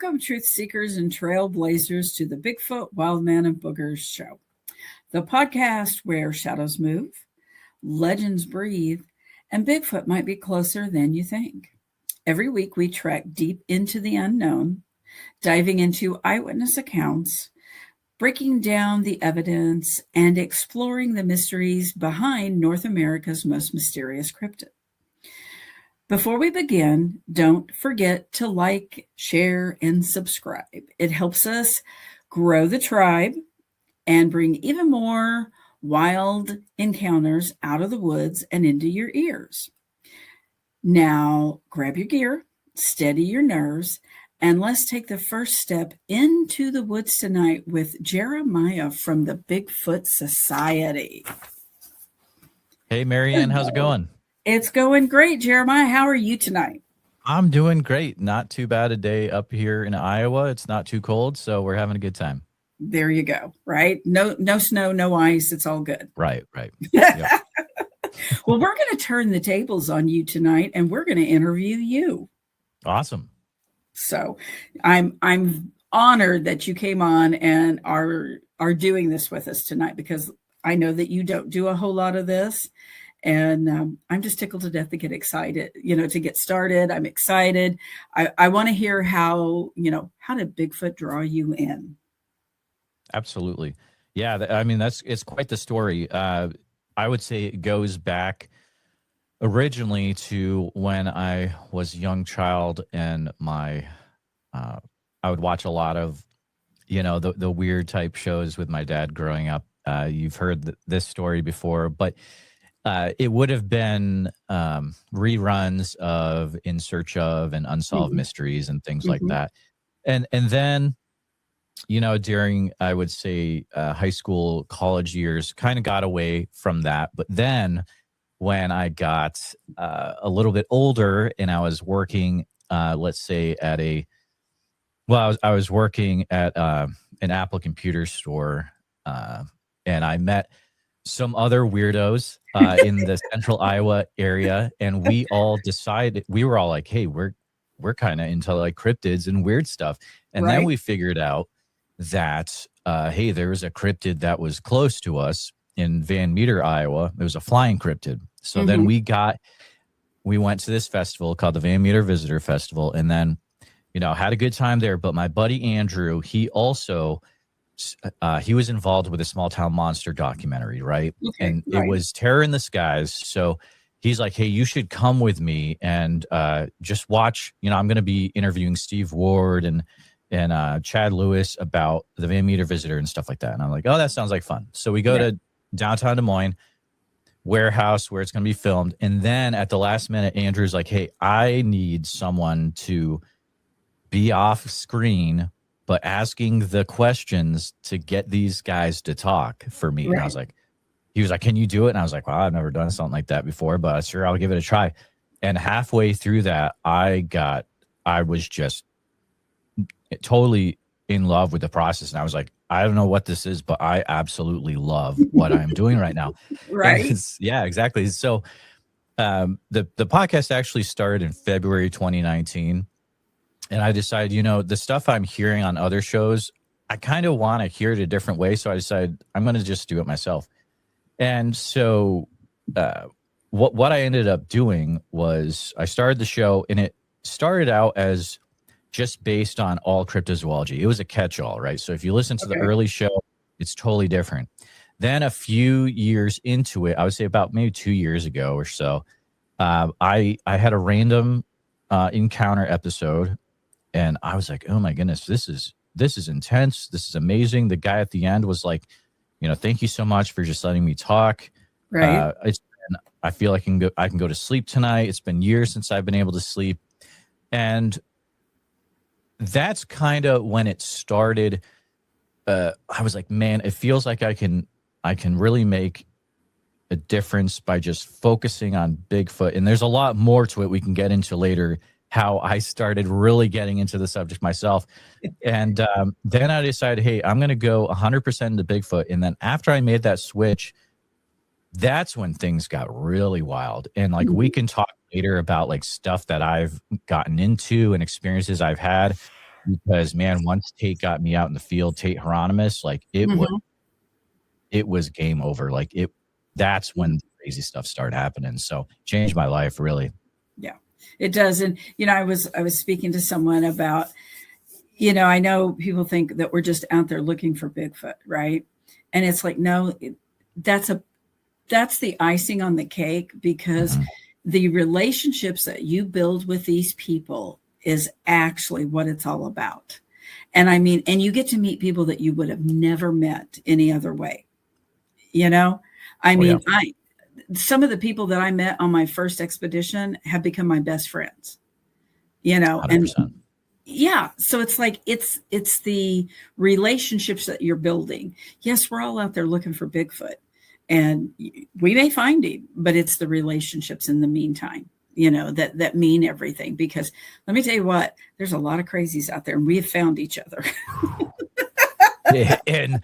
Welcome, truth seekers and trailblazers, to the Bigfoot, Wildman, and Boogers show, the podcast where shadows move, legends breathe, and Bigfoot might be closer than you think. Every week, we trek deep into the unknown, diving into eyewitness accounts, breaking down the evidence, and exploring the mysteries behind North America's most mysterious cryptid. Before we begin, don't forget to like, share, and subscribe. It helps us grow the tribe and bring even more wild encounters out of the woods and into your ears. Now, grab your gear, steady your nerves, and let's take the first step into the woods tonight with Jeremiah from the Bigfoot Society. Hey, Marianne, how's it going? It's going great, Jeremiah. How are you tonight? I'm doing great. Not too bad a day up here in Iowa. It's not too cold, so we're having a good time. There you go, right? No snow, no ice. It's all good. Right. Yep. Well, we're going to turn the tables on you tonight, and we're going to interview you. Awesome. So I'm honored that you came on and are doing this with us tonight, because I know that you don't do a whole lot of this. And I'm just tickled to death to get excited, to get started. I'm excited. I want to hear how did Bigfoot draw you in? Absolutely. Yeah. It's quite the story. I would say it goes back originally to when I was a young child, and I would watch a lot of, the weird type shows with my dad growing up. You've heard this story before, but it would have been reruns of In Search of and Unsolved Mysteries and things like that. And then, during, I would say, high school, college years, kind of got away from that. But then when I got a little bit older and I was working, let's say I was working at an Apple computer store, and I met some other weirdos in the central Iowa area, and we all decided, we were all like, hey, we're kind of into like cryptids and weird stuff. And then we figured out that hey, there was a cryptid that was close to us in Van Meter, Iowa. It was a flying cryptid. So then we went to this festival called the Van Meter Visitor Festival, and then had a good time there. But my buddy Andrew, he also he was involved with a Small Town Monster documentary, right? It was Terror in the Skies. So he's like, hey, you should come with me and just watch. I'm going to be interviewing Steve Ward and Chad Lewis about the Van Meter Visitor and stuff like that. And I'm like, oh, that sounds like fun. So we go to downtown Des Moines warehouse where it's going to be filmed. And then at the last minute, Andrew's like, hey, I need someone to be off screen but asking the questions to get these guys to talk for me. And I was like, he was like, can you do it? And I was like, well, I've never done something like that before, but sure, I'll give it a try. And halfway through that, I was just totally in love with the process. And I was like, I don't know what this is, but I absolutely love what I'm doing right now. Yeah, exactly. So the podcast actually started in February 2019. And I decided, the stuff I'm hearing on other shows, I kind of want to hear it a different way. So I decided I'm going to just do it myself. And so what I ended up doing was I started the show, and it started out as just based on all cryptozoology. It was a catch-all, right? So if you listen to the early show, it's totally different. Then a few years into it, I would say about maybe 2 years ago or so, I had a random encounter episode. And I was like, oh my goodness, this is intense. This is amazing. The guy at the end was like, thank you so much for just letting me talk. Right. I feel like I can go to sleep tonight. It's been years since I've been able to sleep. And that's kind of when it started. I was like, man, it feels like I can really make a difference by just focusing on Bigfoot. And there's a lot more to it we can get into later, how I started really getting into the subject myself. And then I decided, hey, I'm going to go 100% into Bigfoot. And then after I made that switch, that's when things got really wild. And like, we can talk later about like stuff that I've gotten into and experiences I've had. because man, once Tate got me out in the field, Tate Hieronymus, like it was game over. Like that's when crazy stuff started happening. So changed my life, really. Yeah, it does. And, I was speaking to someone about, I know people think that we're just out there looking for Bigfoot, right? And it's like, no, that's the icing on the cake, because the relationships that you build with these people is actually what it's all about. And I mean, and you get to meet people that you would have never met any other way. Some of the people that I met on my first expedition have become my best friends, 100%. and yeah. So it's like, it's the relationships that you're building. Yes, we're all out there looking for Bigfoot, and we may find him, but it's the relationships in the meantime, that mean everything. Because let me tell you what, there's a lot of crazies out there, and we have found each other. in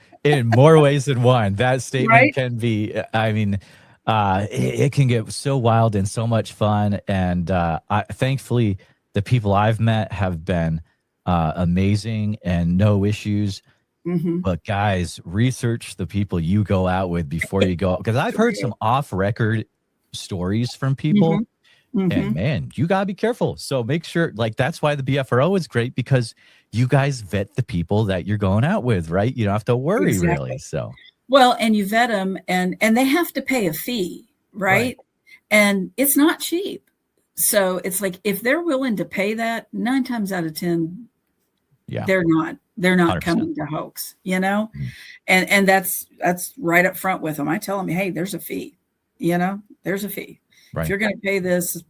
more ways than one. That statement Right? can be, it can get so wild and so much fun. And thankfully, the people I've met have been amazing and no issues. But guys, research the people you go out with before you go, because I've heard some off-record stories from people. And man, you gotta be careful. So make sure, like, that's why the BFRO is great, because you guys vet the people that you're going out with, right? You don't have to worry really. So well, and you vet them, and they have to pay a fee, right? And it's not cheap. So it's like, if they're willing to pay that, 9 times out of 10, they're not 100%. Coming to hoax, and that's right up front with them. I tell them, hey, there's a fee, there's a fee. Right. If you're going to pay this,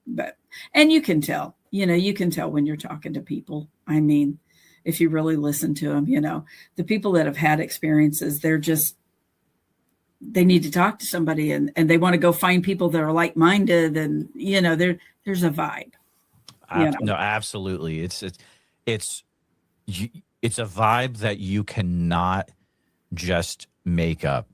but, and you can tell when you're talking to people. I mean, if you really listen to them, the people that have had experiences, they need to talk to somebody, and they want to go find people that are like-minded, and, there's a vibe. No, absolutely. It's a vibe that you cannot just make up.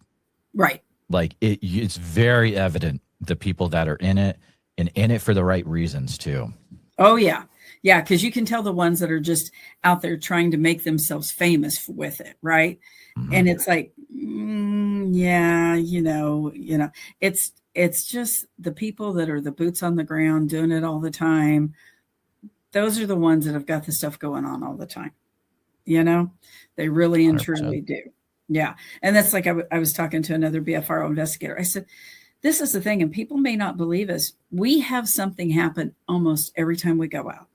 Right. Like it's very evident, the people that are in it, and in it for the right reasons too. Oh yeah. Yeah. Cause you can tell the ones that are just out there trying to make themselves famous with it. Right. And it's like, it's just the people that are the boots on the ground doing it all the time. Those are the ones that have got the stuff going on all the time. They really and 100%. Truly do. Yeah. And that's like, I was talking to another BFRO investigator. I said, this is the thing, and people may not believe us. We have something happen almost every time we go out.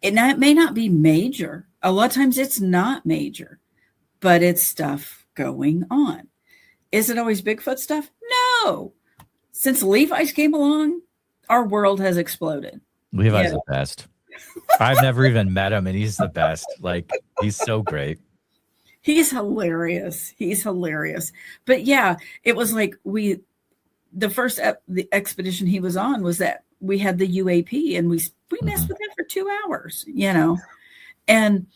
It may not be major. A lot of times it's not major, but it's stuff going on. Is it always Bigfoot stuff? No. Since Levi's came along, our world has exploded. Levi's the best. I've never even met him, and he's the best. Like, he's so great. He's hilarious. But yeah, it was like the first the expedition he was on was that we had the UAP, and we messed with it for 2 hours, and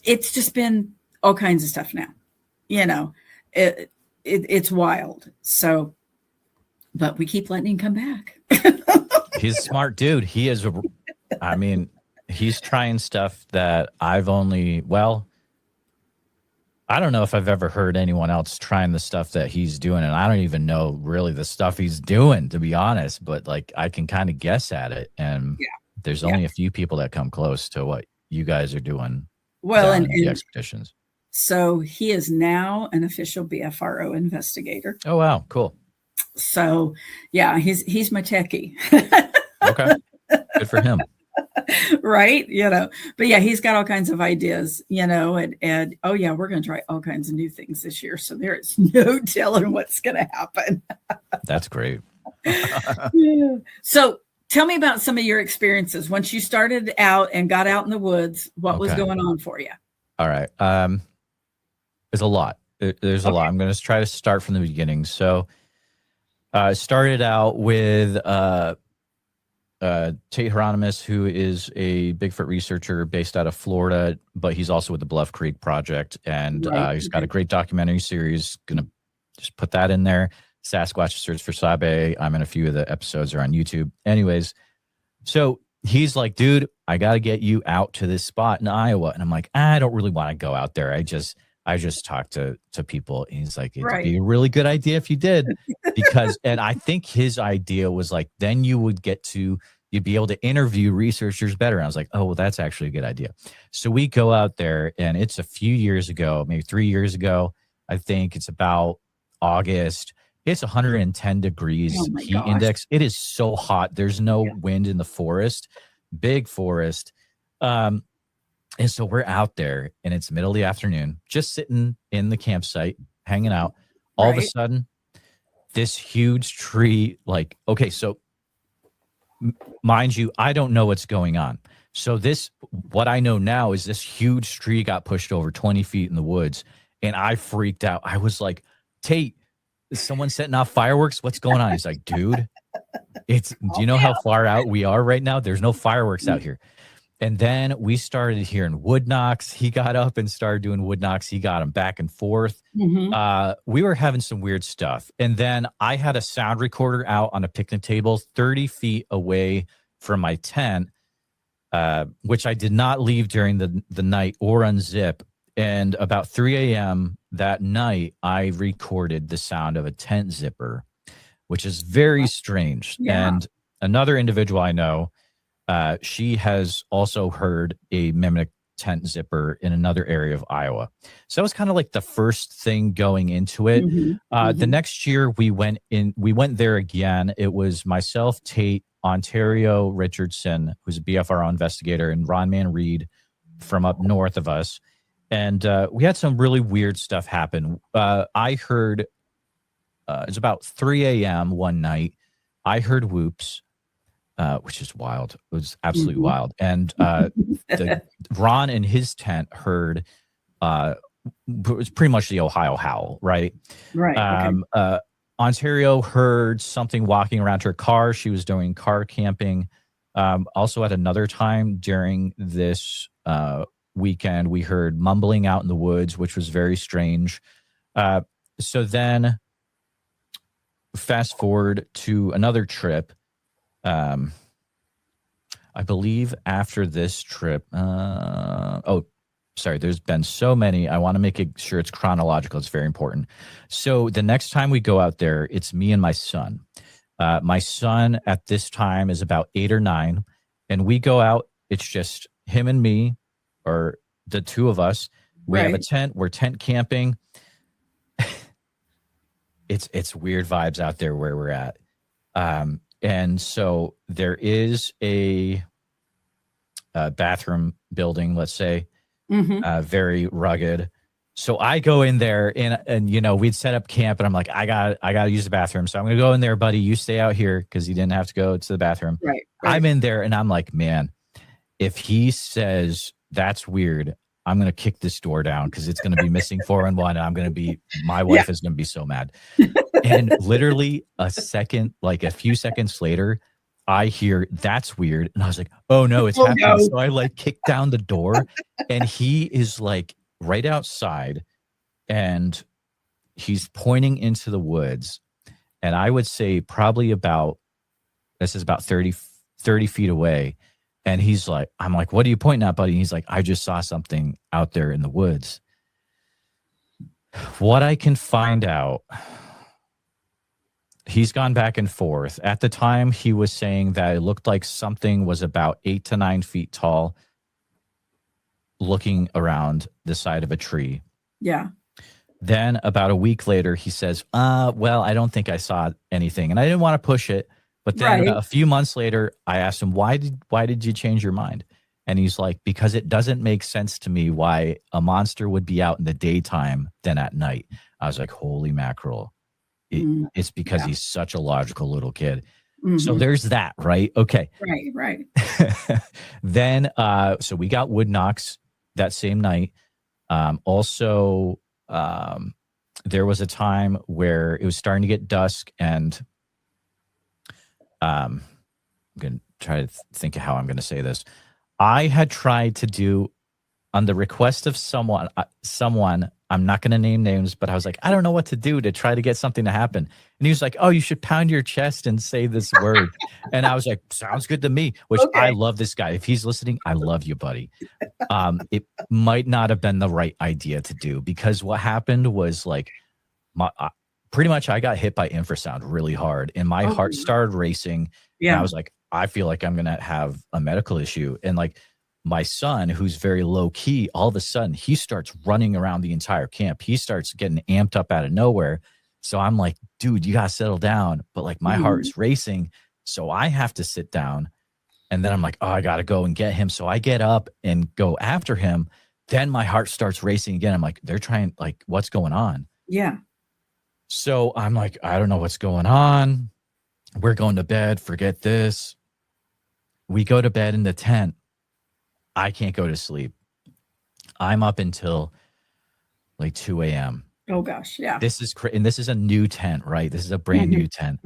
it's just been all kinds of stuff now, it's wild. So, but we keep letting him come back. He's a smart dude. He is. I mean, he's trying stuff that I don't know if I've ever heard anyone else trying the stuff that he's doing. And I don't even know really the stuff he's doing, to be honest, but like, I can kind of guess at it. And there's only a few people that come close to what you guys are doing. Well, and the expeditions. So he is now an official BFRO investigator. Oh, wow. Cool. So yeah, he's my techie. Okay. Good for him. Right. But yeah, he's got all kinds of ideas, and oh yeah, we're going to try all kinds of new things this year. So there is no telling what's going to happen. That's great. Yeah. So tell me about some of your experiences. Once you started out and got out in the woods, what was going on for you? All right. There's a lot. There's a lot. I'm going to try to start from the beginning. So I started out with Tate Hieronymus, who is a Bigfoot researcher based out of Florida, but he's also with the Bluff Creek Project, and he's got a great documentary series. Gonna just put that in there. Sasquatch Search for Sabe. I'm in a few of the episodes are on YouTube. Anyways, so he's like, dude, I got to get you out to this spot in Iowa. And I'm like, I don't really want to go out there. I just talked to people. And he's like, it'd be a really good idea if you did, because, and I think his idea was like, then you'd be able to interview researchers better. And I was like, oh, well, that's actually a good idea. So we go out there, and it's a few years ago, maybe 3 years ago. I think it's about August. It's 110 degrees heat index. It is so hot. There's no wind in the forest, big forest. And so we're out there, and it's middle of the afternoon, just sitting in the campsite, hanging out. All of a sudden, this huge tree, like, okay, so mind you, I don't know what's going on. So what I know now is this huge tree got pushed over 20 feet in the woods, and I freaked out. I was like, Tate, is someone setting off fireworks? What's going on? He's like, dude, do you know how far out we are right now? There's no fireworks out here. And then we started hearing wood knocks. He got up and started doing wood knocks. He got them back and forth. We were having some weird stuff. And then I had a sound recorder out on a picnic table 30 feet away from my tent, which I did not leave during the night or unzip. And about 3 a.m. that night, I recorded the sound of a tent zipper, which is very strange. Yeah. And another individual I know, she has also heard a mimic tent zipper in another area of Iowa. So that was kind of like the first thing going into it. The next year we went there again. It was myself, Tate, Ontario Richardson, who's a BFRO investigator, and Ron Man Reed from up north of us. And we had some really weird stuff happen. I heard, it's about 3 a.m. one night, I heard whoops, which is wild. It was absolutely wild. And Ron in his tent heard, it was pretty much the Ohio howl, right? Right. Ontario heard something walking around her car. She was doing car camping. Also at another time during this weekend, we heard mumbling out in the woods, which was very strange. So then fast forward to another trip. I believe after this trip, there's been so many. I want to make sure it's chronological. It's very important. So the next time we go out there, it's me and my son. My son at this time is about 8 or 9, and we go out. It's just him and me, or the two of us. We have a tent. We're tent camping. It's weird vibes out there where we're at. And so there is a bathroom building, let's say, very rugged. So I go in there, and we'd set up camp, and I'm like, I gotta use the bathroom. So I'm gonna go in there, buddy. You stay out here, because he didn't have to go to the bathroom. Right. I'm in there, and I'm like, man, if he says that's weird, I'm going to kick this door down, because it's going to be missing 411. And my wife is going to be so mad. And literally a few seconds later, I hear that's weird. And I was like, oh no, it's happening. No. So I like kick down the door, and he is like right outside, and he's pointing into the woods. And I would say probably this is about 30 feet away. And he's like, I'm like, what are you pointing at, buddy? And he's like, I just saw something out there in the woods. What I can find out, he's gone back and forth. At the time, he was saying that it looked like something was about 8 to 9 feet tall, looking around the side of a tree. Yeah. Then about a week later, he says, well, I don't think I saw anything. And I didn't want to push it. But then a few months later, I asked him, why did you change your mind? And he's like, because it doesn't make sense to me why a monster would be out in the daytime than at night. I was like, holy mackerel. It's because he's such a logical little kid. So there's that, right? Okay. Right. Then, so we got wood knocks that same night. Also, there was a time where it was starting to get dusk, and I'm going to try to think of how I'm going to say this. I had tried to do, on the request of someone, I'm not going to name names, but I was like, I don't know what to do to try to get something to happen. And he was like, oh, you should pound your chest and say this word. And I was like, sounds good to me, which I love this guy. If he's listening, I love you, buddy. It might not have been the right idea to do, because what happened was like pretty much I got hit by infrasound really hard and my heart started racing. Yeah. And I was like, I feel like I'm going to have a medical issue. And like, my son, who's very low key, all of a sudden he starts running around the entire camp. He starts getting amped up out of nowhere. So I'm like, dude, you got to settle down. But like my heart is racing. So I have to sit down. And then I'm like, oh, I got to go and get him. So I get up and go after him. Then my heart starts racing again. I'm like, they're trying, like, what's going on? Yeah. So I'm like, I don't know what's going on. We're going to bed. Forget this. We go to bed in the tent. I can't go to sleep. I'm up until like 2 a.m. Oh gosh, yeah. This is and this is a new tent, right? This is a brand new tent.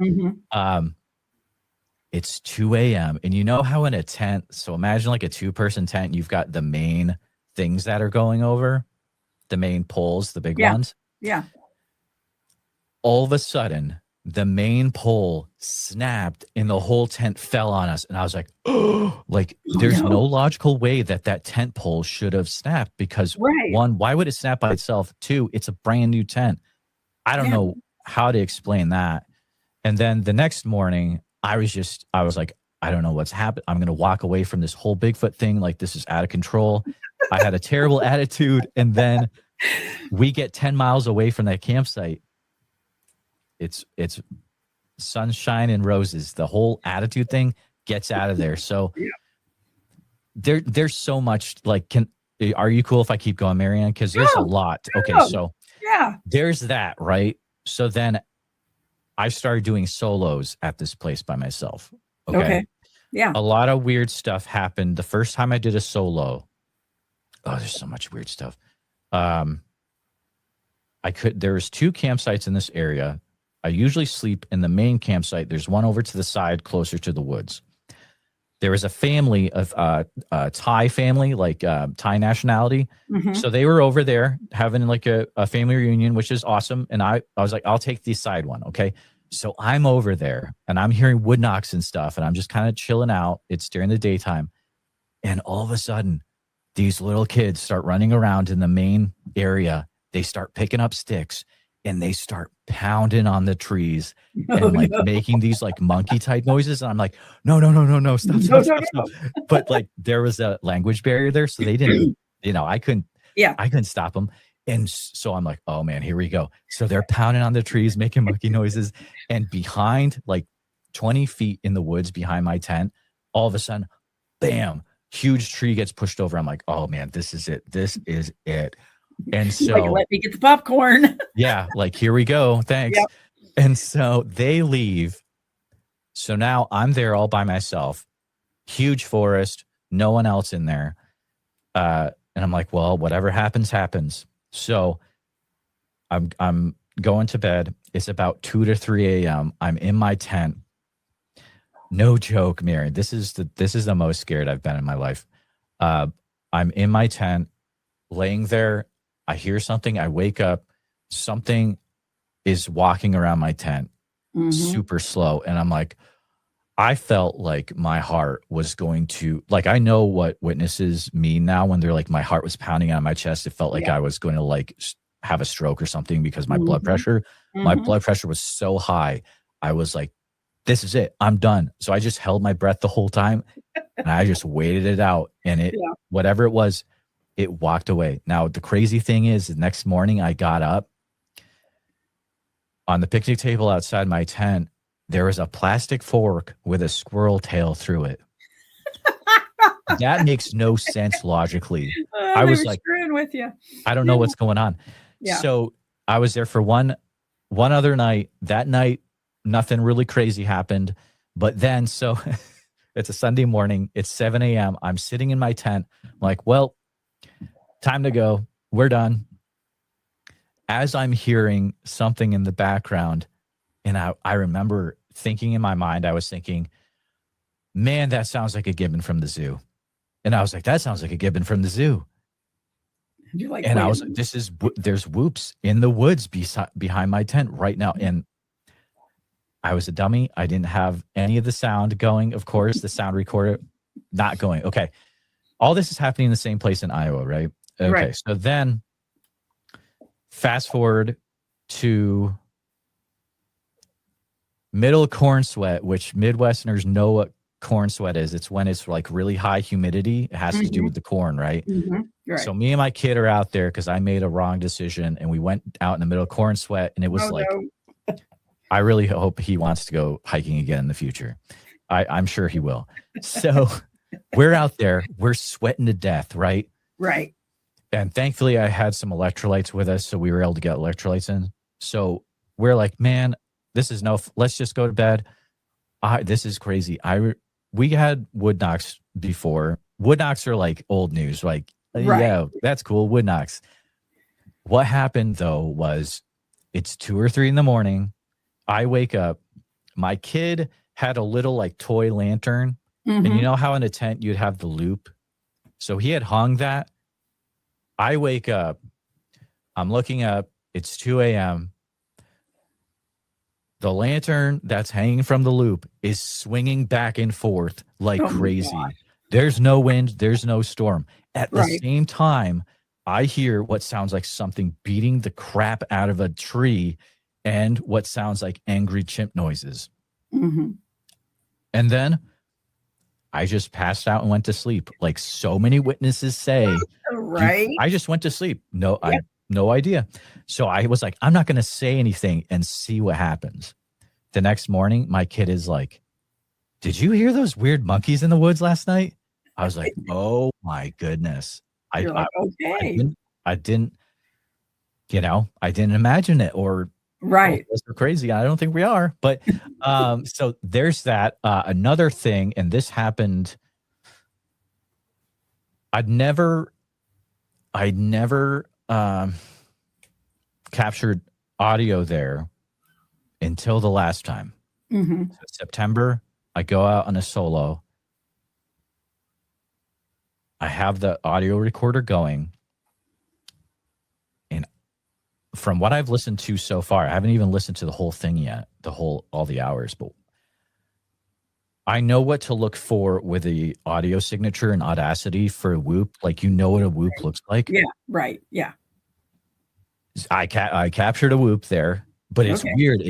It's 2 a.m. And you know how in a tent, so imagine like a 2-person tent, you've got the main things that are going over, the main poles, the big ones. Yeah. All of a sudden, the main pole snapped and the whole tent fell on us. And I was like, oh, like there's no logical way that tent pole should have snapped, because one, why would it snap by itself? 2, it's a brand new tent. I don't know how to explain that. And then the next morning I was like, I don't know what's happened. I'm going to walk away from this whole Bigfoot thing. Like, this is out of control. I had a terrible attitude. And then we get 10 miles away from that campsite. It's sunshine and roses. The whole attitude thing gets out of there. So there's so much, like, are you cool if I keep going, Marianne? Because there's a lot. Okay, so there's that, right? So then I started doing solos at this place by myself. Okay. Yeah. A lot of weird stuff happened. The first time I did a solo, there's so much weird stuff. There was 2 campsites in this area. I usually sleep in the main campsite. There's one over to the side closer to the woods. There was a family of Thai family, like Thai nationality. So they were over there having like a family reunion, which is awesome. And I was like, I'll take the side one. Okay. So I'm over there and I'm hearing wood knocks and stuff. And I'm just kind of chilling out. It's during the daytime. And all of a sudden, these little kids start running around in the main area. They start picking up sticks. And they start pounding on the trees and like making these like monkey type noises. And I'm like, no, stop. But like there was a language barrier there. So they didn't, I couldn't stop them. And so I'm like, oh man, here we go. So they're pounding on the trees, making monkey noises. And behind, like 20 feet in the woods behind my tent, all of a sudden, bam, huge tree gets pushed over. I'm like, oh man, this is it. And so like, let me get the popcorn. Yeah, like, here we go. Thanks. Yep. And so they leave. So now I'm there all by myself. Huge forest, no one else in there. And I'm like, well, whatever happens, happens. So I'm going to bed. It's about 2 to 3 a.m. I'm in my tent. No joke, Mary. This is the most scared I've been in my life. I'm in my tent, laying there. I hear something. I wake up. Something is walking around my tent, super slow. And I'm like, I felt like my heart was going to, like, I know what witnesses mean now when they're like, my heart was pounding on my chest. It felt like I was going to like have a stroke or something, because my blood pressure was so high. I was like, this is it. I'm done. So I just held my breath the whole time and I just waited it out. And whatever it was, it walked away. Now, the crazy thing is, the next morning I got up. On the picnic table outside my tent, there was a plastic fork with a squirrel tail through it. That makes no sense logically. I was like, screwing with you. I don't know what's going on. Yeah. So I was there for one other night. That night, nothing really crazy happened. But then, so it's a Sunday morning. It's 7 a.m. I'm sitting in my tent. I'm like, well, time to go. We're done. As I'm hearing something in the background, and I remember thinking in my mind, I was thinking, man, that sounds like a gibbon from the zoo. And I was like, that sounds like a gibbon from the zoo. You're like, And wait I a was minute. like, there's whoops in the woods behind my tent right now. And I was a dummy. I didn't have any of the sound going. Of course, the sound recorder not going. Okay. All this is happening in the same place in Iowa, right? Okay. Right. So then fast forward to middle corn sweat, which Midwesterners know what corn sweat is. It's when it's like really high humidity. It has to do with the corn, right? Right. So me and my kid are out there because I made a wrong decision, and we went out in the middle of corn sweat, and it was no. I really hope he wants to go hiking again in the future. I'm sure he will. So we're out there, we're sweating to death, right? Right. And thankfully I had some electrolytes with us, so we were able to get electrolytes in. So we're like, man, this is let's just go to bed. This is crazy. We had wood knocks before. Wood knocks are like old news. Like, yeah, that's cool. Wood knocks. What happened though was it's 2 or 3 in the morning. I wake up. My kid had a little like toy lantern. And you know how in a tent you'd have the loop? So he had hung that. I wake up. I'm looking up. It's 2 a.m. The lantern that's hanging from the loop is swinging back and forth like crazy. There's no wind. There's no storm. At the same time, I hear what sounds like something beating the crap out of a tree and what sounds like angry chimp noises. And then I just passed out and went to sleep. Like so many witnesses say, I just went to sleep. No, I no idea. So I was like, I'm not going to say anything and see what happens. The next morning, my kid is like, did you hear those weird monkeys in the woods last night? I was like, oh my goodness. I didn't imagine it or we're crazy. I don't think we are. But so there's that. Another thing, and this happened. I'd never captured audio there until the last time. So September, I go out on a solo. I have the audio recorder going. And from what I've listened to so far, I haven't even listened to the whole thing yet, all the hours, but I know what to look for with the audio signature and Audacity for a whoop. Like, you know what a whoop looks like. Yeah. Right. Yeah. I captured a whoop there, but it's weird.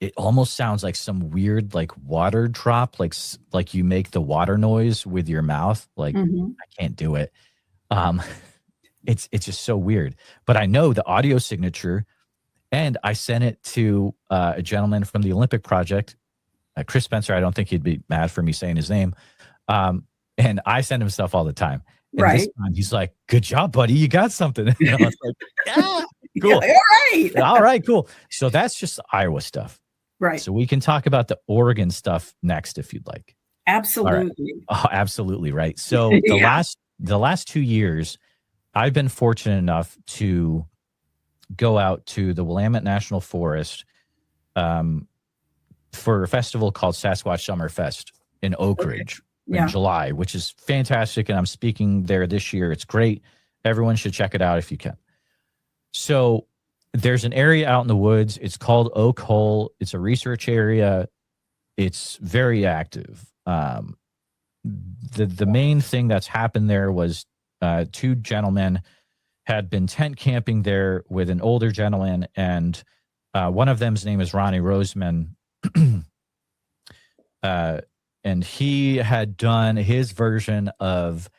It almost sounds like some weird, like water drop, like you make the water noise with your mouth. Like I can't do it. It's just so weird, but I know the audio signature, and I sent it to a gentleman from the Olympic Project, Chris Spencer. I don't think he'd be mad for me saying his name. And I send him stuff all the time. And this time he's like, good job, buddy. You got something. And I was like, yeah, cool. All right, cool. So that's just Iowa stuff. Right. So we can talk about the Oregon stuff next if you'd like. Absolutely. Right. Oh, absolutely. Right. So the last 2 years, I've been fortunate enough to go out to the Willamette National Forest for a festival called Sasquatch Summer Fest in Oak Ridge in July, which is fantastic. And I'm speaking there this year. It's great. Everyone should check it out if you can. So there's an area out in the woods. It's called Oak Hole. It's a research area. It's very active. The main thing that's happened there was 2 gentlemen had been tent camping there with an older gentleman, and one of them's name is Ronnie Roseman. And he had done his version of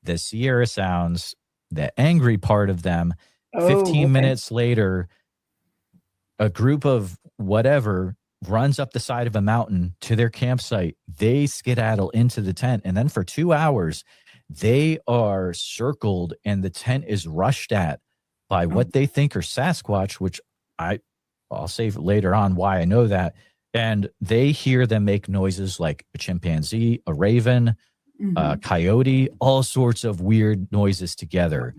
the Sierra Sounds, the angry part of them. 15 minutes later, a group of whatever runs up the side of a mountain to their campsite. They skedaddle into the tent, and then for 2 hours, they are circled, and the tent is rushed at by what they think are Sasquatch, which I'll say later on why I know that. And they hear them make noises like a chimpanzee, a raven, a coyote, all sorts of weird noises together.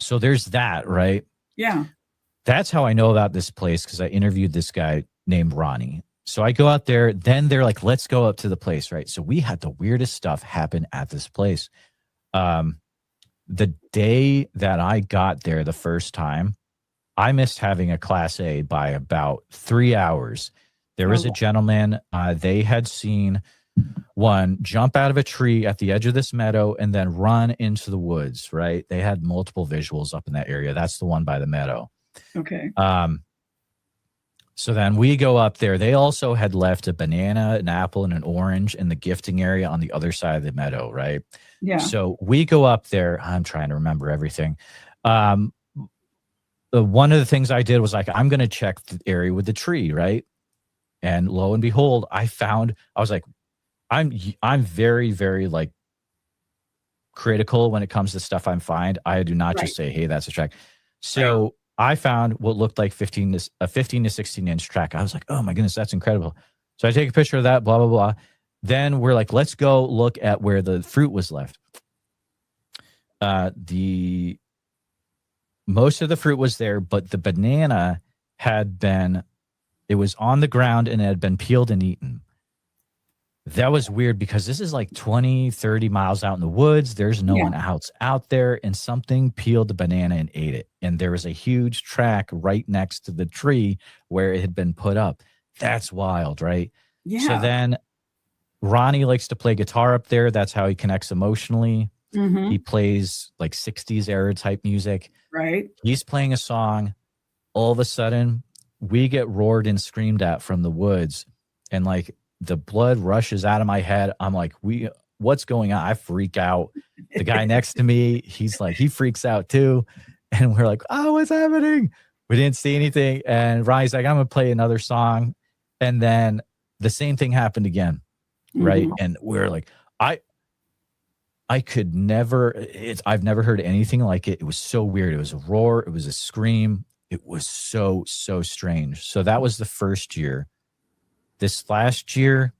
So there's that, right? Yeah. That's how I know about this place, because I interviewed this guy named Ronnie. So I go out there, then they're like, let's go up to the place, right? So we had the weirdest stuff happen at this place. the day that I got there the first time, I missed having a Class A by about 3 hours. There was a gentleman, they had seen one jump out of a tree at the edge of this meadow and then run into the woods, right? They had multiple visuals up in that area. That's the one by the meadow. Okay. So then we go up there. They also had left a banana, an apple, and an orange in the gifting area on the other side of the meadow, right? Yeah. So we go up there. I'm trying to remember everything. One of the things I did was like, I'm going to check the area with the tree, right? And lo and behold, I was like, I'm very, very like critical when it comes to stuff I find. I do not just say, hey, that's a track. So I found what looked like a 15 to 16 inch track. I was like, oh my goodness, that's incredible. So I take a picture of that, blah, blah, blah. Then we're like, let's go look at where the fruit was left. Most of the fruit was there, but the banana it was on the ground and it had been peeled and eaten. That was weird because this is like 20, 30 miles out in the woods. There's no one else out there, and something peeled the banana and ate it. And there was a huge track right next to the tree where it had been put up. That's wild, right? Yeah. So then Ronnie likes to play guitar up there. That's how he connects emotionally. Mm-hmm. He plays like 60s era type music. Right. He's playing a song. All of a sudden, we get roared and screamed at from the woods, and like the blood rushes out of my head. I'm like, what's going on? I freak out. The guy next to me, he's like, he freaks out too. And we're like, oh, what's happening? We didn't see anything. And Ronnie's like, I'm going to play another song. And then the same thing happened again. Right. Mm-hmm. And we're like, I could never, I've never heard anything like it. It was so weird. It was a roar. It was a scream. It was so, so strange. So that was the first year. This last year,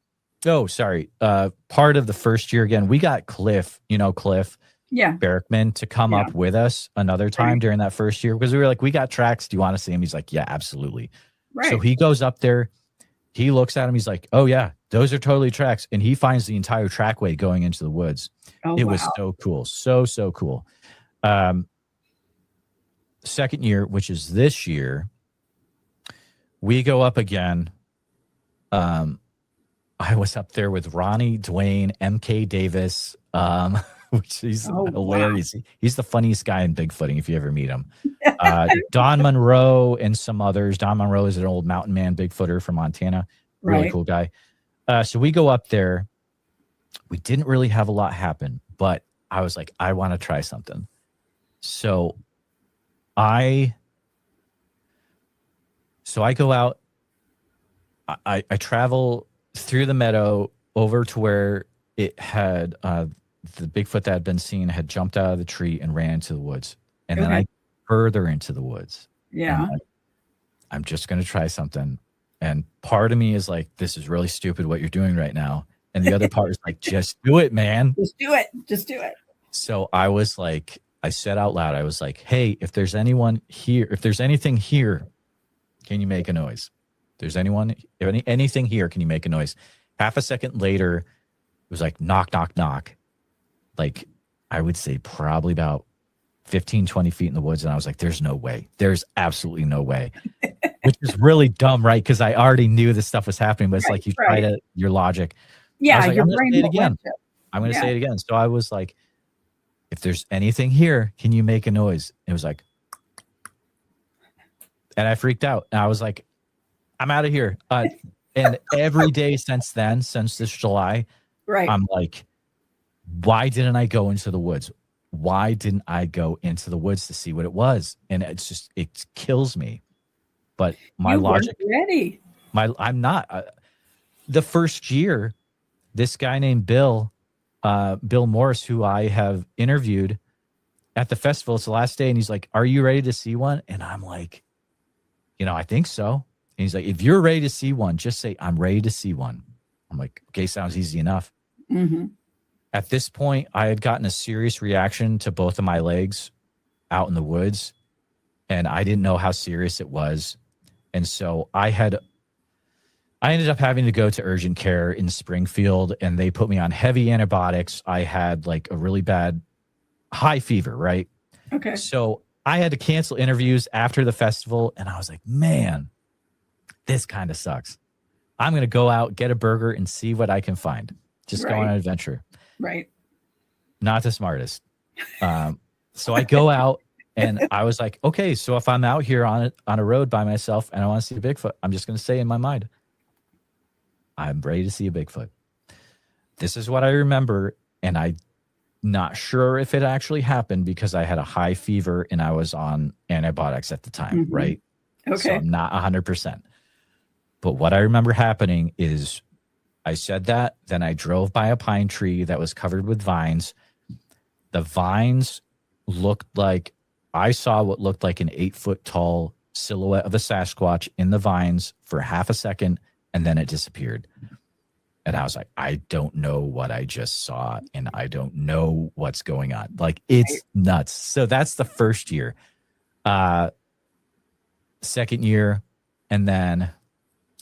part of the first year again, we got Cliff Berkman to come up with us another time during that first year, because we were like, we got tracks. Do you want to see him? He's like, yeah, absolutely. Right. So he goes up there. He looks at him. He's like, oh, yeah, those are totally tracks. And he finds the entire trackway going into the woods. It was so cool. So, so cool. Second year, which is this year, we go up again. I was up there with Ronnie, Dwayne, MK Davis, which he's hilarious. Wow. He's the funniest guy in Bigfooting if you ever meet him. Don Monroe and some others. Don Monroe is an old mountain man Bigfooter from Montana. Really cool guy. So we go up there. We didn't really have a lot happen, but I was like, I want to try something. So I go out. I travel through the meadow over to where it had the Bigfoot that had been seen had jumped out of the tree and ran into the woods. And then I further into the woods. Yeah. I'm just going to try something. And part of me is like, this is really stupid what you're doing right now. And the other part is like, just do it, man. Just do it. Just do it. So I was like, I said out loud, I was like, hey, if there's anything here, can you make a noise? If there's anything here, can you make a noise? Half a second later, it was like knock, knock, knock. Like I would say probably about 15, 20 feet in the woods. And I was like, there's no way. There's absolutely no way. Which is really dumb, right? Because I already knew this stuff was happening, but it's like you try to your logic. Yeah, like, your brain will again. I'm going to say it again. So I was like, if there's anything here, can you make a noise? And it was like, and I freaked out. And I was like, I'm out of here. And every day since then, since this July, I'm like, why didn't I go into the woods? Why didn't I go into the woods to see what it was? And it's just, it kills me. But my logic, ready. I'm not. The first year, this guy named Bill Morris, who I have interviewed at the festival, it's the last day, and he's like, "Are you ready to see one?" And I'm like, I think so. And he's like, "If you're ready to see one, just say I'm ready to see one." I'm like, "Okay, sounds easy enough." Mm-hmm. At this point, I had gotten a serious reaction to both of my legs out in the woods, and I didn't know how serious it was. And so I ended up having to go to urgent care in Springfield, and they put me on heavy antibiotics. I had like a really bad high fever, right? Okay. So I had to cancel interviews after the festival, and I was like, man, this kind of sucks. I'm going to go out, get a burger, and see what I can find. Just go on an adventure. Right. Not the smartest. So I go out, and I was like, okay, so if I'm out here on a road by myself and I want to see a Bigfoot, I'm just going to say in my mind, I'm ready to see a Bigfoot. This is what I remember, and I'm not sure if it actually happened because I had a high fever and I was on antibiotics at the time, right? Okay. So I'm not 100%. But what I remember happening is I said that, then I drove by a pine tree that was covered with vines. The vines looked like, I saw what looked like an 8-foot tall silhouette of a Sasquatch in the vines for half a second, and then it disappeared. And I was like, I don't know what I just saw, and I don't know what's going on. Like, it's nuts. So that's the first year. Second year, and then,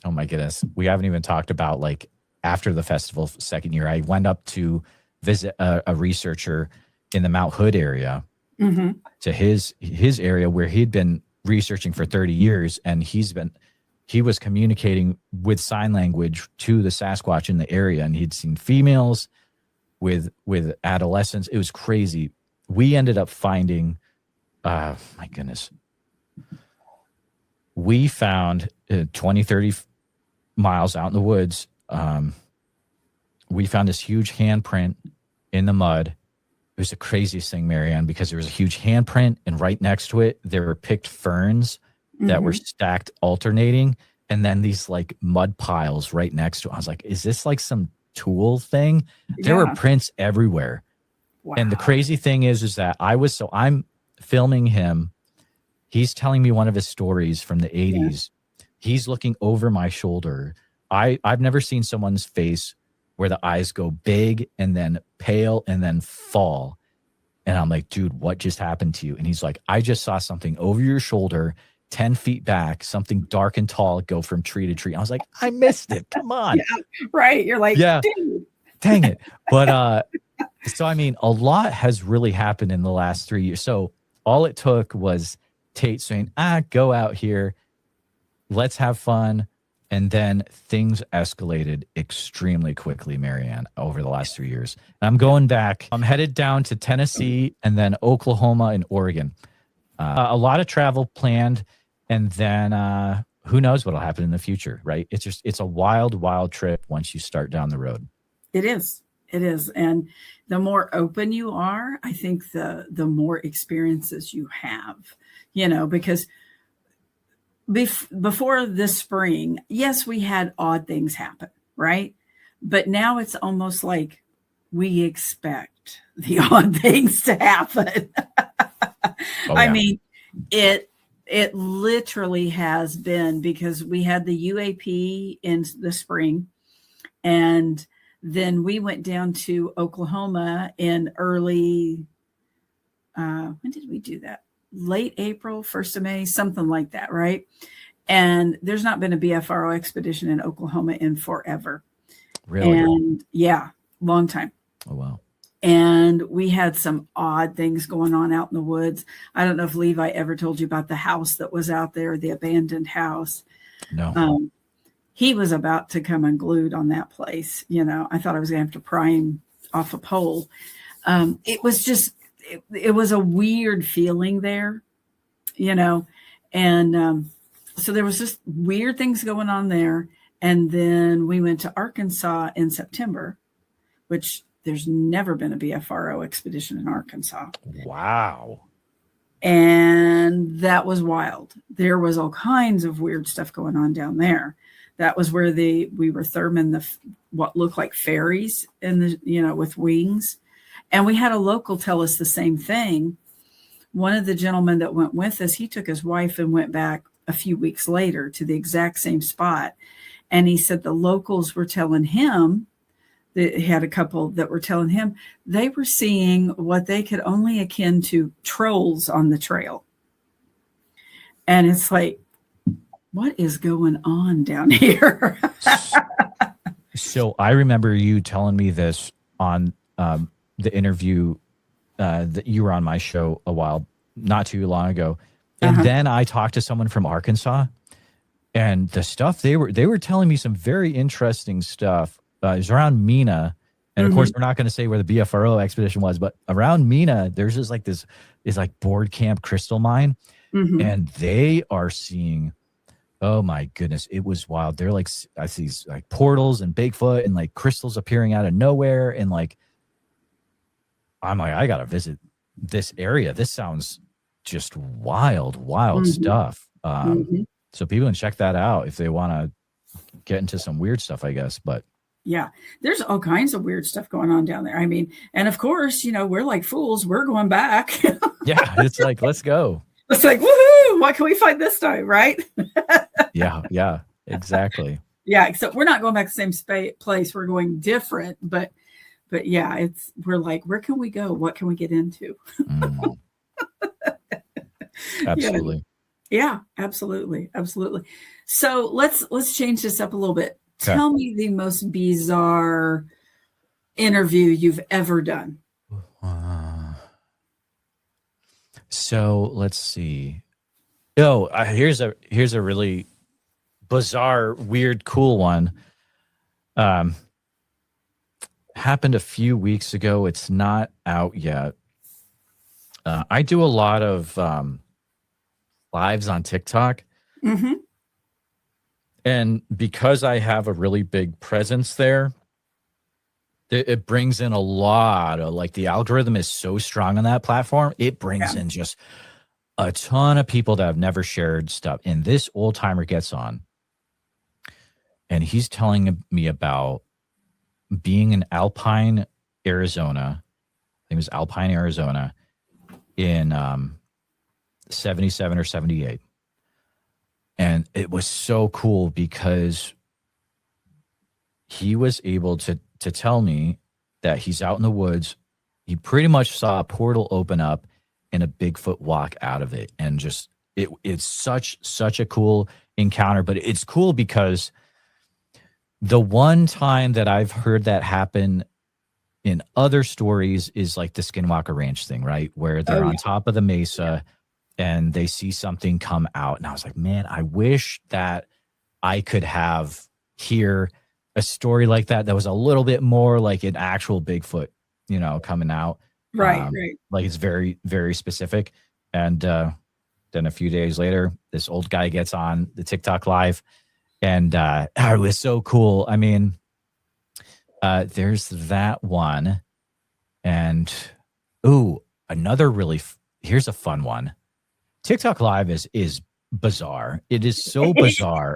oh my goodness, we haven't even talked about, like, after the festival, second year, I went up to visit a researcher in the Mount Hood area, to his area where he'd been researching for 30 years, and he was communicating with sign language to the Sasquatch in the area, and he'd seen females with adolescents. It was crazy. We ended up finding, my goodness, we found 20, 30 miles out in the woods. We found this huge handprint in the mud. It was the craziest thing, Marianne, because there was a huge handprint, and right next to it, there were picked ferns that were stacked alternating, and then these like mud piles right next to it. I was like, is this like some tool thing? There were prints everywhere. Wow. And the crazy thing is that I'm filming him. He's telling me one of his stories from the 80s. Yeah. He's looking over my shoulder. I've never seen someone's face where the eyes go big and then pale and then fall. And I'm like, dude, what just happened to you? And he's like, I just saw something over your shoulder, 10 feet back, something dark and tall, go from tree to tree. I was like, I missed it. Come on. Yeah, right. You're like, yeah, dude. Dang it. But so, I mean, a lot has really happened in the last 3 years. So all it took was Tate saying, go out here, let's have fun. And then things escalated extremely quickly, Marianne, over the last 3 years. And I'm going back. I'm headed down to Tennessee and then Oklahoma and Oregon. A lot of travel planned. And then who knows what will happen in the future, right? It's a wild, wild trip once you start down the road. It is. It is. And the more open you are, I think the more experiences you have, because before this spring, yes, we had odd things happen, right? But now it's almost like we expect the odd things to happen. I mean, it literally has been, because we had the UAP in the spring, and then we went down to Oklahoma in early, when did we do that? Late April, 1st of May, something like that, right? And there's not been a BFRO expedition in Oklahoma in forever. Really? And yeah, long time. Oh, wow. And we had some odd things going on out in the woods. I don't know if Levi ever told you about the house that was out there, the abandoned house. No. He was about to come unglued on that place. I thought I was going to have to pry him off a pole. It was just, it was a weird feeling there, and so there was just weird things going on there. And then we went to Arkansas in September, which there's never been a BFRO expedition in Arkansas. Wow. And that was wild. There was all kinds of weird stuff going on down there. That was where we were therming what looked like fairies with wings. And we had a local tell us the same thing. One of the gentlemen that went with us, he took his wife and went back a few weeks later to the exact same spot. And he said the locals were telling him, that he had a couple that were telling him they were seeing what they could only akin to trolls on the trail. And it's like, what is going on down here? So I remember you telling me this on the interview that you were on my show not too long ago. And then I talked to someone from Arkansas, and the stuff they were telling me some very interesting stuff. It was around Mina. And of course, we're not going to say where the BFRO expedition was, but around Mina, there's just like this board camp crystal mine, and they are seeing, oh my goodness, it was wild. They're like, I see these like portals and Bigfoot and like crystals appearing out of nowhere, and like, I'm like, I gotta visit this area. This sounds just wild stuff. So people can check that out if they want to get into some weird stuff, I guess. But yeah, there's all kinds of weird stuff going on down there. I mean, and of course, we're like fools. We're going back. Yeah, it's like, let's go. It's like, woohoo! What can we find this time, right? Yeah, exactly. Yeah, except we're not going back to the same place. We're going different, but yeah, we're like, where can we go? What can we get into? Absolutely. Yeah, absolutely. So let's change this up a little bit. Okay. Tell me the most bizarre interview you've ever done. So let's see. Oh, here's a really bizarre, weird, cool one. Happened a few weeks ago. It's not out yet. I do a lot of lives on TikTok. And because I have a really big presence there, it brings in a lot of, like, the algorithm is so strong on that platform. It brings in just a ton of people that have never shared stuff. And this old timer gets on, and he's telling me about being in Alpine, Arizona. I think it was Alpine, Arizona in 77 or 78. And it was so cool because he was able to tell me that he's out in the woods. He pretty much saw a portal open up and a Bigfoot walk out of it. And just, it's such a cool encounter. But it's cool because the one time that I've heard that happen in other stories is like the Skinwalker Ranch thing, right? Where they're on top of the mesa and they see something come out. And I was like, man, I wish that I could hear a story like that was a little bit more like an actual Bigfoot, coming out. Right. Like it's very, very specific. And then a few days later, this old guy gets on the TikTok live, and it was so cool. I mean, there's that one. And, another here's a fun one. TikTok live is bizarre. It is so bizarre.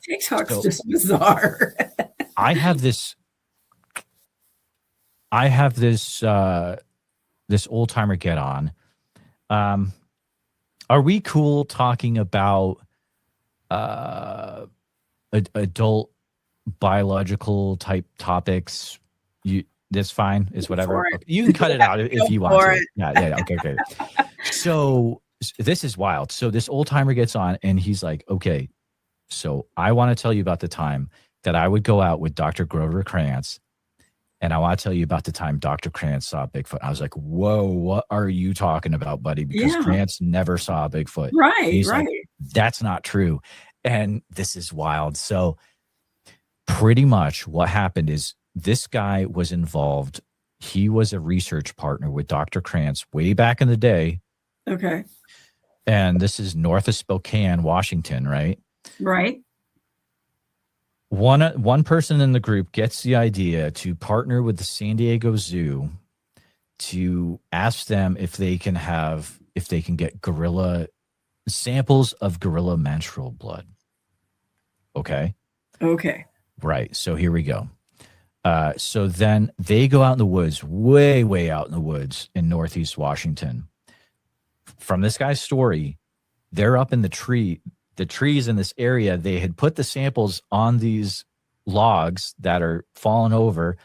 TikTok's just bizarre. I have this this old timer get on. Are we cool talking about adult biological type topics? That's fine. It's whatever. Okay. You can cut it out if you want to. Yeah. Okay. So this is wild. So this old timer gets on and he's like, okay, so I want to tell you about the time that I would go out with Dr. Grover Krantz, and I want to tell you about the time Dr. Krantz saw Bigfoot. I was like, whoa, what are you talking about, buddy? Because Krantz never saw Bigfoot. Right. Like, that's not true. And this is wild. So pretty much what happened is this guy was involved. He was a research partner with Dr. Krantz way back in the day. Okay. And this is north of Spokane, Washington, right? Right. One person in the group gets the idea to partner with the San Diego Zoo to ask them if they can get gorilla samples of gorilla menstrual blood. Okay. Right. So here we go. So then they go out in the woods, way out in the woods in Northeast Washington. From this guy's story, they're up in the trees in this area. They had put the samples on these logs that are fallen over,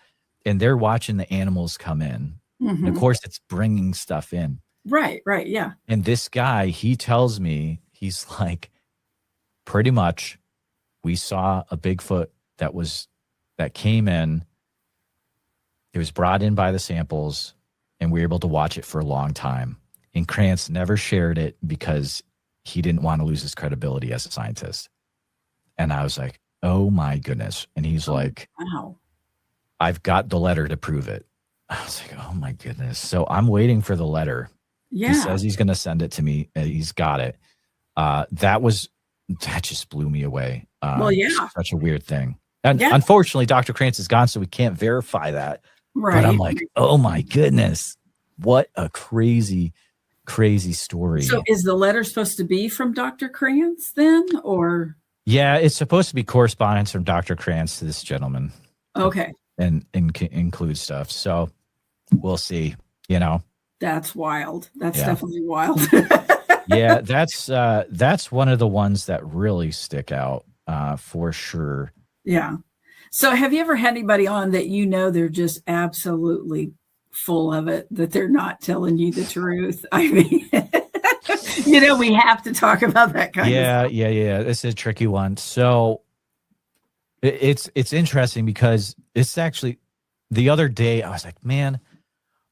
and they're watching the animals come in. And of course, it's bringing stuff in. Right. Yeah. And this guy, he tells me, he's like, pretty much, we saw a Bigfoot that came in. It was brought in by the samples. and we were able to watch it for a long time. And Krantz never shared it because he didn't want to lose his credibility as a scientist. And I was like, oh my goodness. And he's like, wow, I've got the letter to prove it. I was like, oh my goodness. So I'm waiting for the letter. Yeah. He says he's going to send it to me. He's got it. That just blew me away. Well, yeah. Such a weird thing. And unfortunately, Dr. Krantz is gone, so we can't verify that. Right. But I'm like, oh my goodness. What a crazy, crazy story. So is the letter supposed to be from Dr. Krantz then, or? Yeah, it's supposed to be correspondence from Dr. Krantz to this gentleman. Okay. And include stuff. So we'll see, That's wild. That's definitely wild. Yeah, that's one of the ones that really stick out for sure. Yeah. So have you ever had anybody on that they're just absolutely full of it, that they're not telling you the truth? I mean, we have to talk about that kind of stuff. Yeah. It's a tricky one. So it's interesting because it's actually the other day I was like, man,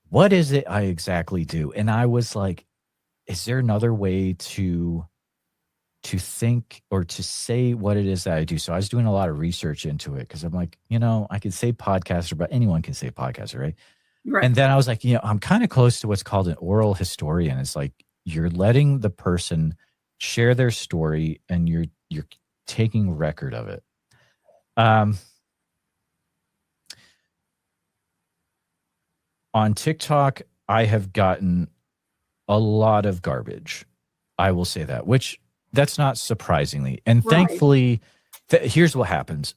what is it I exactly do? And I was like, is there another way to think or to say what it is that I do? So I was doing a lot of research into it because I'm like, I could say podcaster, but anyone can say podcaster, right? Right. And then I was like, I'm kind of close to what's called an oral historian. It's like you're letting the person share their story and you're taking record of it. On TikTok, I have gotten a lot of garbage. I will say that, which that's not surprisingly. And thankfully, here's what happens.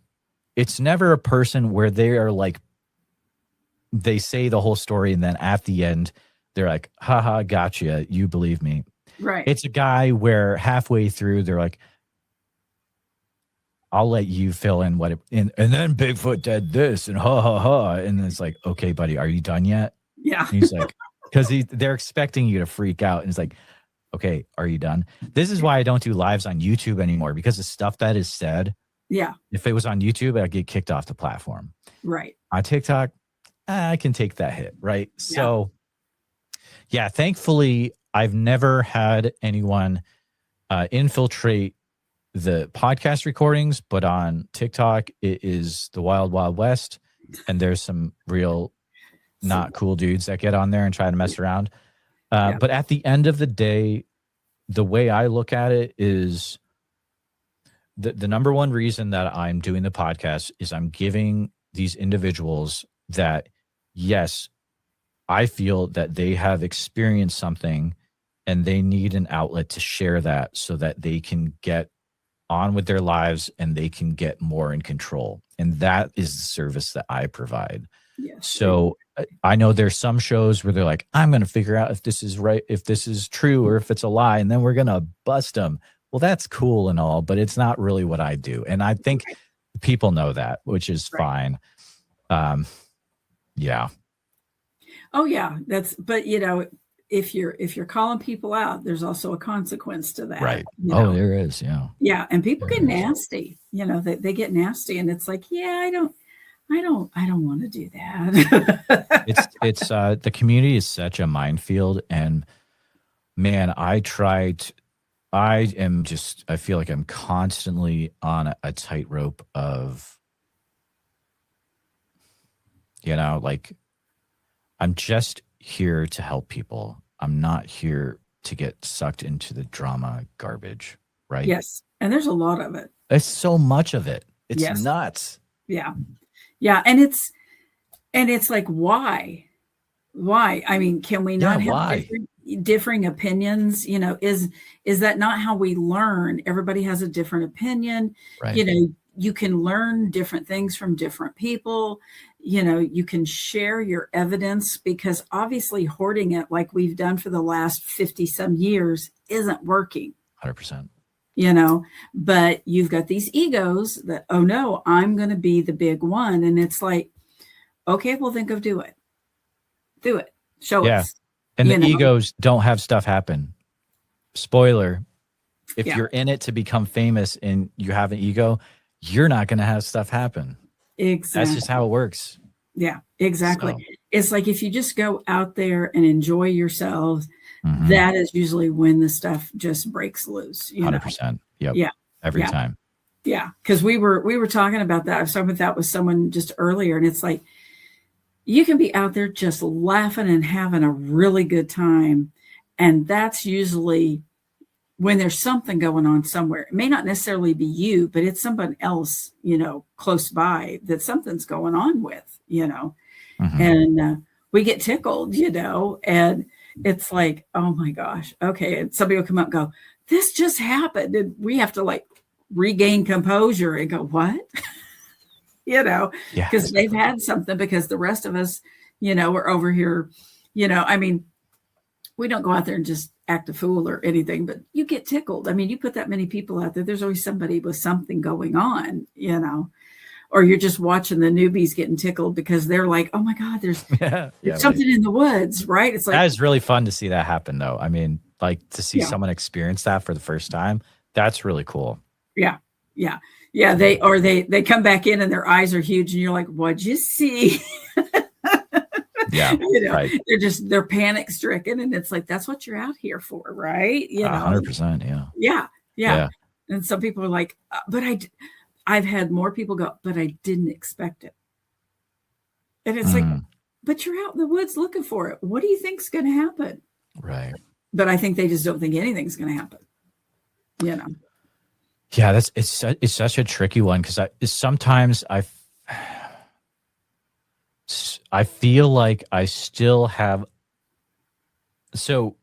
It's never a person where they are like, they say the whole story and then at the end, they're like, haha, gotcha. You believe me. Right. It's a guy where halfway through, they're like, I'll let you fill in what it, and then Bigfoot did this and ha ha ha. And it's like, okay, buddy, are you done yet? Yeah. And he's like, because they're expecting you to freak out. And it's like, okay, are you done? This is why I don't do lives on YouTube anymore, because the stuff that is said, if it was on YouTube, I'd get kicked off the platform. Right. On TikTok, I can take that hit, right? Yeah. So, thankfully, I've never had anyone infiltrate the podcast recordings, but on TikTok, it is the wild, wild west. And there's some real not cool dudes that get on there and try to mess around. But at the end of the day, the way I look at it is the number one reason that I'm doing the podcast is I'm giving these individuals that, yes, I feel that they have experienced something and they need an outlet to share that so that they can get on with their lives and they can get more in control. And that is the service that I provide. Yes. So I know there's some shows where they're like, I'm going to figure out if this is right, if this is true, or if it's a lie, and then we're going to bust them. Well, that's cool and all, but it's not really what I do. And I think people know that, which is fine. Yeah. Oh yeah. But if you're calling people out, there's also a consequence to that. Right. There is. Yeah. Yeah. And people get nasty, they get nasty, and it's like, I don't want to do that. it's the community is such a minefield, and man, I feel like I'm constantly on a tightrope of, like I'm just here to help people. I'm not here to get sucked into the drama garbage, right? Yes. And there's a lot of it. There's so much of it. It's nuts. Yeah. Yeah. And it's like, why? I mean, can we not have differing opinions? Is that not how we learn? Everybody has a different opinion. Right. You can learn different things from different people. You can share your evidence, because obviously hoarding it like we've done for the last 50 some years isn't working. 100%. But you've got these egos that, oh no, I'm going to be the big one. And it's like, okay, well then go do it. Show us. And the egos don't have stuff happen. Spoiler. If you're in it to become famous and you have an ego, you're not going to have stuff happen. Exactly. That's just how it works. Yeah, exactly. it's like if you just go out there and enjoy yourselves, Mhm. that is usually when the stuff just breaks loose. 100%. Yep. Yeah. Every Yeah. time. Yeah. Because we were talking about that. I was talking about that with someone just earlier, and it's like you can be out there just laughing and having a really good time. And that's usually when there's something going on somewhere. It may not necessarily be you, but it's someone else, close by that something's going on with, Mhm. and we get tickled, and it's like, oh my gosh, okay. And somebody will come up and go, this just happened. And we have to like regain composure and go, what? Yeah. Because they've had something, because the rest of us, are over here, I mean, we don't go out there and just act a fool or anything, but you get tickled. I mean, you put that many people out there, there's always somebody with something going on, or you're just watching the newbies getting tickled because they're like, oh my God, there's something in the woods, right? It's like, that is really fun to see that happen though. I mean, like to see someone experience that for the first time. That's really cool. Yeah. Yeah. Yeah. They come back in and their eyes are huge and you're like, what'd you see? Yeah. Right. They're panic stricken. And it's like, that's what you're out here for. Right. 100%. Yeah. Yeah. Yeah. And some people are like, but I've had more people go, but I didn't expect it. And it's like, but you're out in the woods looking for it. What do you think's going to happen? Right. But I think they just don't think anything's going to happen. Yeah, it's such a tricky one because sometimes I feel like I still have. So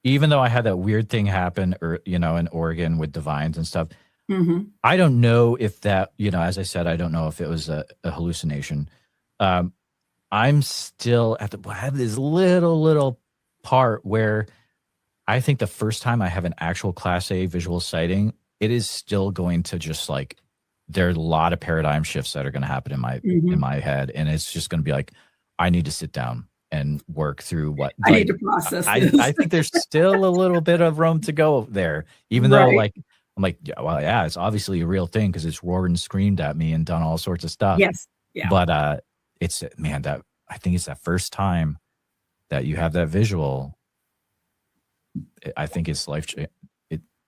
even though I had that weird thing happen, or in Oregon with divines and stuff, I don't know if that, as I said, I don't know if it was a hallucination. I'm still I have this little part where I think the first time I have an actual Class A visual sighting, it is still going to just like, there are a lot of paradigm shifts that are going to happen in my head. And it's just going to be like, I need to sit down and work through what I need to process this. I think there's still a little bit of room to go there, even though like, I'm like, yeah, it's obviously a real thing because it's roared and screamed at me and done all sorts of stuff. Yes. Yeah. But it's, man, that I think it's that first time that you have that visual. I think it's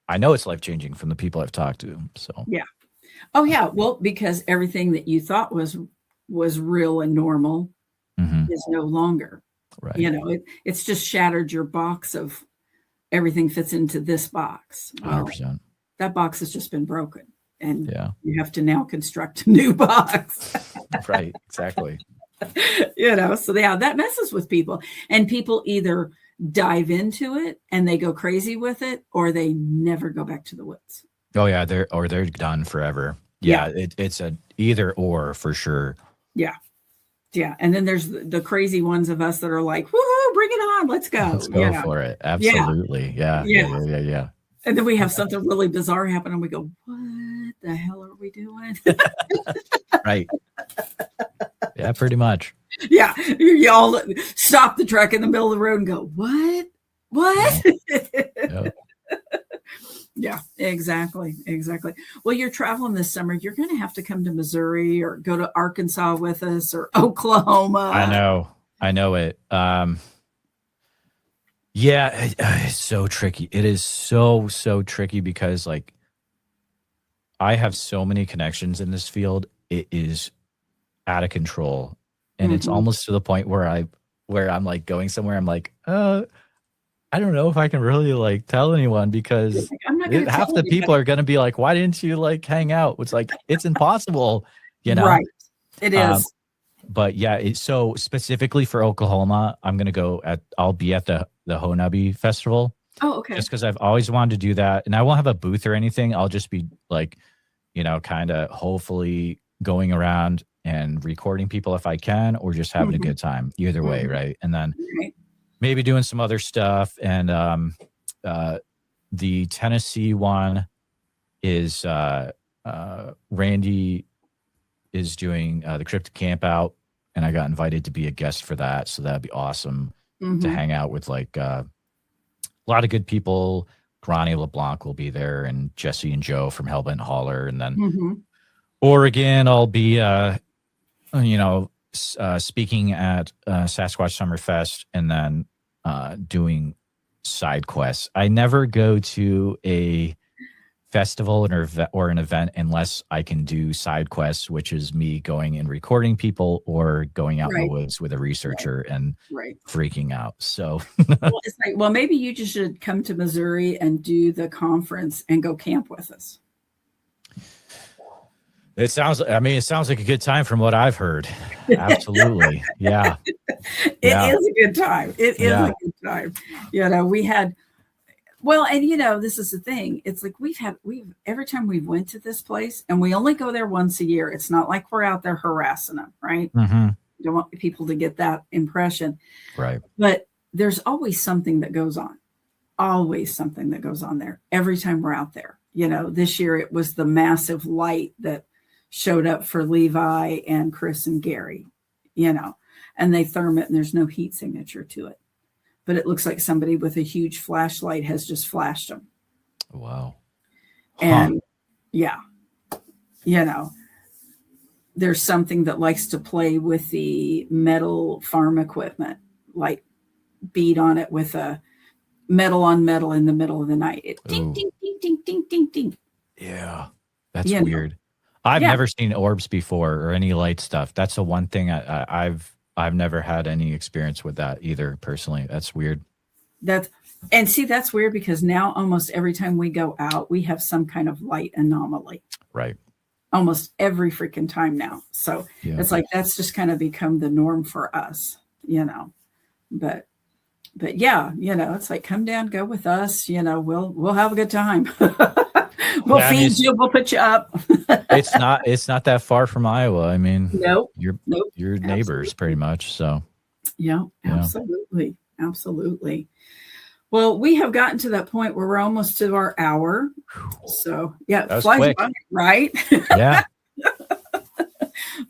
I know it's life-changing from the people I've talked to. So yeah. Oh yeah. Well, because everything that you thought was real and normal is no longer. Right. It's just shattered your box of everything fits into this box. Well, 100%. That box has just been broken. And you have to now construct a new box. Right. Exactly. So that messes with people. And people either dive into it and they go crazy with it, or they never go back to the woods. Oh yeah, they're done forever. Yeah. It's a either or for sure. Yeah. And then there's the crazy ones of us that are like, woohoo, bring it on, let's go. Let's go for it. Absolutely. Yeah. And then we have something really bizarre happen and we go, what the hell are we doing? Right. Yeah, pretty much. Yeah. You all stop the truck in the middle of the road and go, what? Yep. Yeah, exactly. Well, you're traveling this summer. You're going to have to come to Missouri or go to Arkansas with us, or Oklahoma. I know it. Yeah, it's so tricky. It is so tricky because like I have so many connections in this field. It is out of control. And it's almost to the point where I'm like going somewhere. I'm like, I don't know if I can really like tell anyone because half the people are going to be like, why didn't you like hang out? It's like, it's impossible, Right. It is. But yeah, so specifically for Oklahoma, I'll be at the Honabi Festival. Oh, okay. Just because I've always wanted to do that. And I won't have a booth or anything. I'll just be like, kind of hopefully going around and recording people if I can, or just having a good time. Either way, right? And then maybe doing some other stuff. And the Tennessee one is Randy is doing the Cryptic Camp Out, and I got invited to be a guest for that. So that'd be awesome to hang out with like a lot of good people. Ronnie LeBlanc will be there, and Jesse and Joe from Hellbent Holler. And then Oregon, I'll be speaking at Sasquatch Summerfest and then doing side quests. I never go to a festival or an event unless I can do side quests, which is me going and recording people or going out in the woods with a researcher and freaking out. So well, it's like, well, maybe you just should come to Missouri and do the conference and go camp with us. It sounds like a good time from what I've heard. Absolutely. Yeah. It is a good time. It is a good time. You know, we had, well, and you know, this is the thing. It's like we've every time we went to this place, and we only go there once a year. It's not like we're out there harassing them, right? Mm-hmm. You don't want people to get that impression. Right. But there's always something that goes on. Always something that goes on there every time we're out there. You know, this year it was the massive light that showed up for Levi and Chris and Gary, you know, and they therm it and there's no heat signature to it. But it looks like somebody with a huge flashlight has just flashed them. Wow. And yeah, you know, there's something that likes to play with the metal farm equipment, like beat on it with a metal on metal in the middle of the night. It ding, ding, ding, ding, ding, ding, ding. Yeah. That's weird. I've never seen orbs before or any light stuff. That's the one thing I've never had any experience with that either personally. That's weird. That's weird because now almost every time we go out, we have some kind of light anomaly. Right. Almost every freaking time now. So it's like, that's just kind of become the norm for us, you know, but yeah, you know, it's like, come down, go with us, you know, we'll have a good time. We'll feed you. We'll put you up. It's not that far from Iowa. I mean, you're neighbors absolutely. Pretty much. So yeah, absolutely. Well, we have gotten to that point where we're almost to our hour. So yeah, flies by, right? Yeah.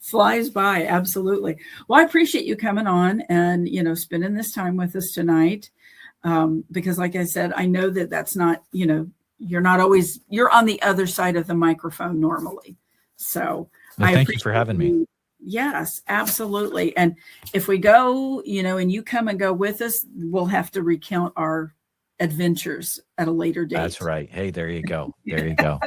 Flies by. Absolutely. Well, I appreciate you coming on and, you know, spending this time with us tonight. Because like I said, I know that's not, you know, you're on the other side of the microphone normally. So thank you for having me. Yes, absolutely. And if we go, you know, and you come and go with us, we'll have to recount our adventures at a later date. That's right. Hey, there you go. There you go.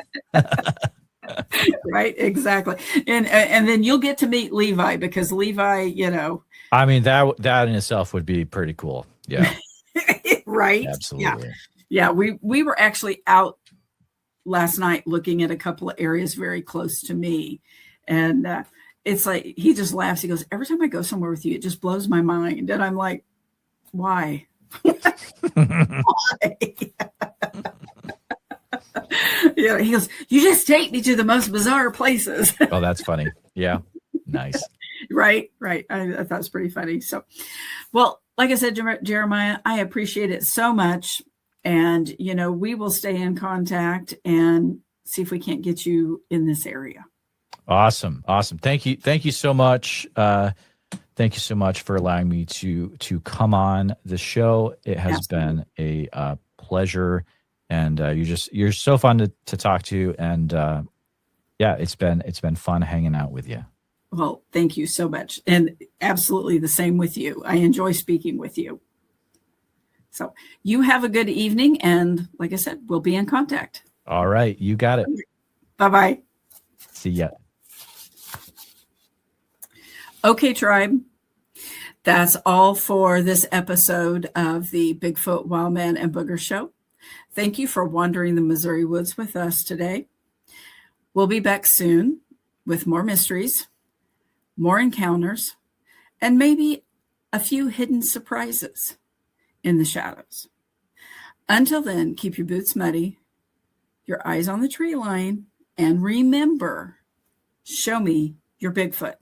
Right. Exactly. And then you'll get to meet Levi because Levi, you know, I mean, that in itself would be pretty cool. Yeah. Right. Absolutely. Yeah, we were actually out last night looking at a couple of areas very close to me. And it's like, he just laughs. He goes, every time I go somewhere with you, it just blows my mind. And I'm like, why? Why? Yeah, he goes, you just take me to the most bizarre places. Oh, that's funny. Yeah. Nice. Right. I thought it was pretty funny. So, well, like I said, Jeremiah, I appreciate it so much. And, you know, we will stay in contact and see if we can't get you in this area. Awesome. Thank you so much. Thank you so much for allowing me to come on the show. It has been a pleasure, and you're so fun to talk to. And it's been fun hanging out with you. Well, thank you so much. And absolutely the same with you. I enjoy speaking with you. So you have a good evening. And like I said, we'll be in contact. All right. You got it. Bye-bye. See ya. Okay, tribe. That's all for this episode of the Bigfoot, Wildman, and Booger Show. Thank you for wandering the Missouri woods with us today. We'll be back soon with more mysteries, more encounters, and maybe a few hidden surprises in the shadows. Until then, keep your boots muddy, your eyes on the tree line, and remember, show me your Bigfoot.